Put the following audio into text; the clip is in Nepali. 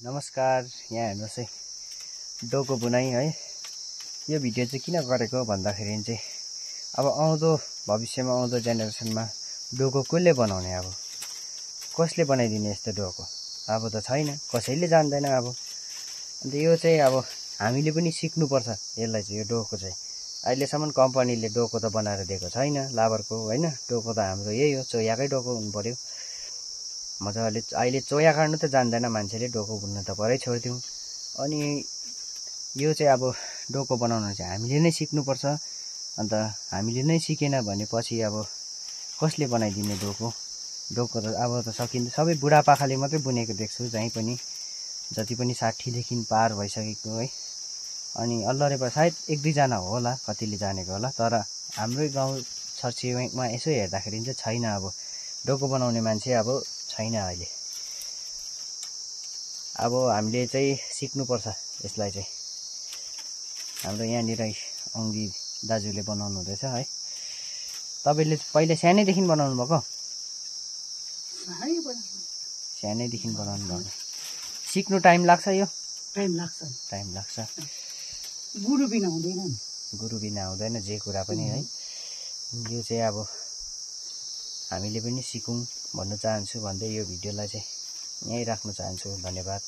नमस्कार, यहाँ हेर्नुहोस् है, डोको बुनाइ है। यो भिडियो चाहिँ किन गरेको भन्दाखेरि चाहिँ अब आउँदो भविष्यमा आउँदो जेनेरेसनमा डोको कसले बनाउने, अब कसले बनाइदिने यस्तो डोको? अब त छैन, कसैले जान्दैन अब। अन्त यो चाहिँ अब हामीले पनि सिक्नुपर्छ यसलाई चाहिँ, यो डोको चाहिँ। अहिलेसम्म कम्पनीले डोको त बनाएर दिएको छैन लाबरको होइन। डोको त हाम्रो यही हो, चोयाकै डोको हुनु पर्यो मजाले। अहिले चोया काट्नु त जान्दैन मान्छेले, डोको बुन्न त परै छोडिदिउँ। अनि यो चाहिँ अब डोको बनाउन चाहिँ हामीले नै सिक्नुपर्छ। अन्त हामीले नै सिकेन भने पछि अब कसले बनाइदिने डोको? डोको त अब त सकिन्छ, सबै बुढापाकाले मात्रै बुनेको देख्छु जहीँ पनि, जति पनि 60देखि पार भइसकेको है। अनि अल्लरेपा सायद 1-2 जना होला कतिले जानेको होला, तर हाम्रै गाउँ छरछिमेकमा यसो हेर्दाखेरि चाहिँ छैन। अब डोको बनाउने मान्छे अब छैन अहिले। अब हामीले चाहिँ सिक्नुपर्छ यसलाई चाहिँ। हाम्रो यहाँनिर अङ्गी दाजुले बनाउनु हुँदैछ है। तपाईँले पहिले सानैदेखि बनाउनु भएको? सानैदेखि बनाउनु भएको। सिक्नु टाइम लाग्छ? यो टाइम लाग्छ। गुरु बिना हुँदैन नि, गुरु बिना हुँदैन जे कुरा पनि है। यो चाहिँ अब हामीले पनि सिकौँ भन्नु चाहन्छु भन्दै यो भिडियोलाई चाहिँ यहीँ राख्न चाहन्छु। धन्यवाद।